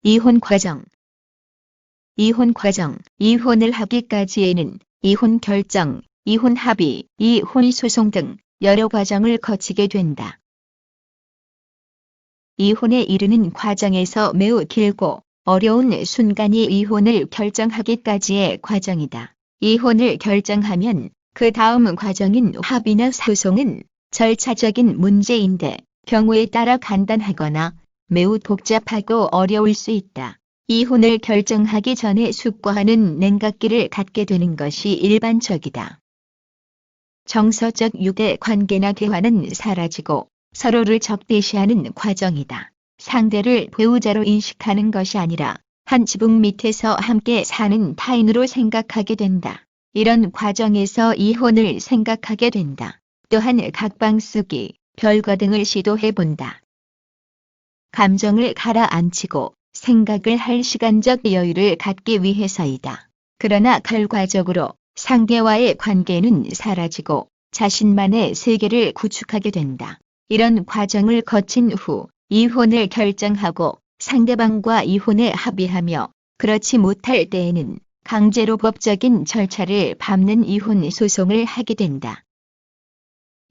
이혼 과정. 이혼 과정. 이혼을 하기까지에는 이혼 결정, 이혼 합의, 이혼 소송 등 여러 과정을 거치게 된다. 이혼에 이르는 과정에서 매우 길고 어려운 순간이 이혼을 결정하기까지의 과정이다. 이혼을 결정하면 그 다음 과정인 합의나 소송은 절차적인 문제인데 경우에 따라 간단하거나 매우 복잡하고 어려울 수 있다. 이혼을 결정하기 전에 숙고하는 냉각기를 갖게 되는 것이 일반적이다. 정서적 유대 관계나 대화는 사라지고 서로를 적대시하는 과정이다. 상대를 배우자로 인식하는 것이 아니라 한 지붕 밑에서 함께 사는 타인으로 생각하게 된다. 이런 과정에서 이혼을 생각하게 된다. 또한 각방쓰기, 별거 등을 시도해 본다. 감정을 가라앉히고 생각을 할 시간적 여유를 갖기 위해서이다. 그러나 결과적으로 상대와의 관계는 사라지고 자신만의 세계를 구축하게 된다. 이런 과정을 거친 후 이혼을 결정하고 상대방과 이혼에 합의하며 그렇지 못할 때에는 강제로 법적인 절차를 밟는 이혼 소송을 하게 된다.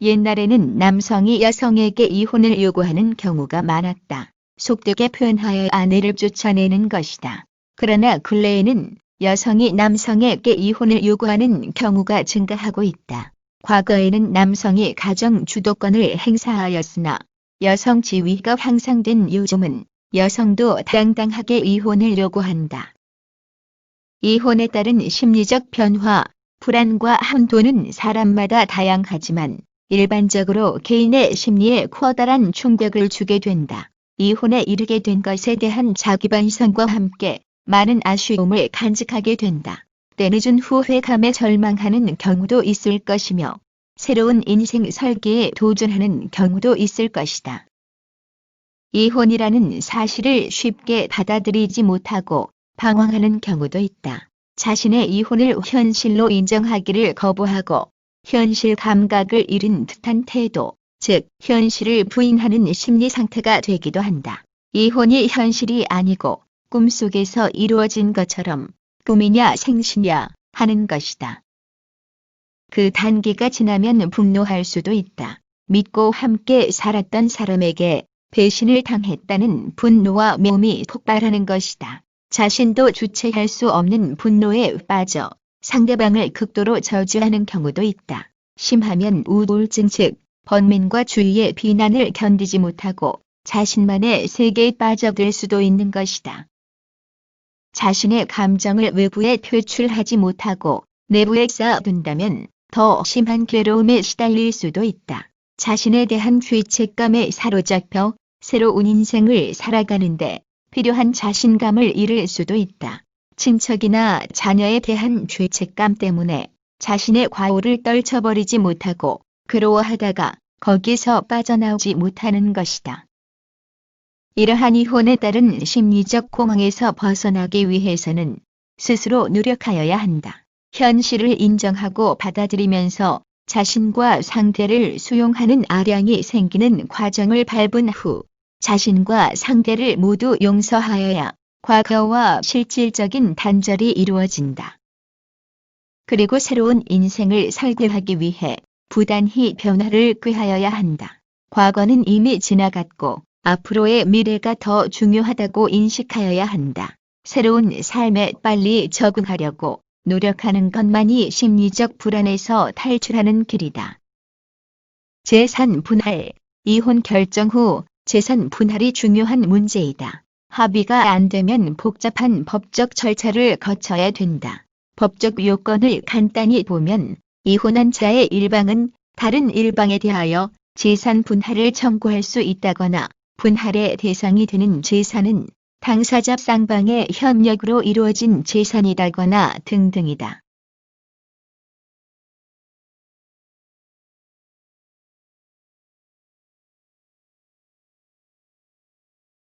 옛날에는 남성이 여성에게 이혼을 요구하는 경우가 많았다. 속되게 표현하여 아내를 쫓아내는 것이다. 그러나 근래에는 여성이 남성에게 이혼을 요구하는 경우가 증가하고 있다. 과거에는 남성이 가정 주도권을 행사하였으나 여성 지위가 향상된 요즘은 여성도 당당하게 이혼을 요구한다. 이혼에 따른 심리적 변화, 불안과 한도는 사람마다 다양하지만 일반적으로 개인의 심리에 커다란 충격을 주게 된다. 이혼에 이르게 된 것에 대한 자기반성과 함께 많은 아쉬움을 간직하게 된다. 때늦은 후회감에 절망하는 경우도 있을 것이며 새로운 인생 설계에 도전하는 경우도 있을 것이다. 이혼이라는 사실을 쉽게 받아들이지 못하고 방황하는 경우도 있다. 자신의 이혼을 현실로 인정하기를 거부하고 현실 감각을 잃은 듯한 태도, 즉 현실을 부인하는 심리 상태가 되기도 한다. 이혼이 현실이 아니고 꿈속에서 이루어진 것처럼 꿈이냐 생시냐 하는 것이다. 그 단계가 지나면 분노할 수도 있다. 믿고 함께 살았던 사람에게 배신을 당했다는 분노와 매움이 폭발하는 것이다. 자신도 주체할 수 없는 분노에 빠져 상대방을 극도로 저주하는 경우도 있다. 심하면 우울증 즉 번민과 주위의 비난을 견디지 못하고 자신만의 세계에 빠져들 수도 있는 것이다. 자신의 감정을 외부에 표출하지 못하고 내부에 쌓아둔다면 더 심한 괴로움에 시달릴 수도 있다. 자신에 대한 죄책감에 사로잡혀 새로운 인생을 살아가는데 필요한 자신감을 잃을 수도 있다. 친척이나 자녀에 대한 죄책감 때문에 자신의 과오를 떨쳐버리지 못하고 괴로워하다가 거기서 빠져나오지 못하는 것이다. 이러한 이혼에 따른 심리적 공황에서 벗어나기 위해서는 스스로 노력하여야 한다. 현실을 인정하고 받아들이면서 자신과 상대를 수용하는 아량이 생기는 과정을 밟은 후 자신과 상대를 모두 용서하여야 과거와 실질적인 단절이 이루어진다. 그리고 새로운 인생을 설계하기 위해 부단히 변화를 꾀하여야 한다. 과거는 이미 지나갔고 앞으로의 미래가 더 중요하다고 인식하여야 한다. 새로운 삶에 빨리 적응하려고 노력하는 것만이 심리적 불안에서 탈출하는 길이다. 재산 분할. 이혼 결정 후 재산 분할이 중요한 문제이다. 합의가 안 되면 복잡한 법적 절차를 거쳐야 된다. 법적 요건을 간단히 보면 이혼한 자의 일방은 다른 일방에 대하여 재산 분할을 청구할 수 있다거나 분할의 대상이 되는 재산은 당사자 쌍방의 협력으로 이루어진 재산이다거나 등등이다.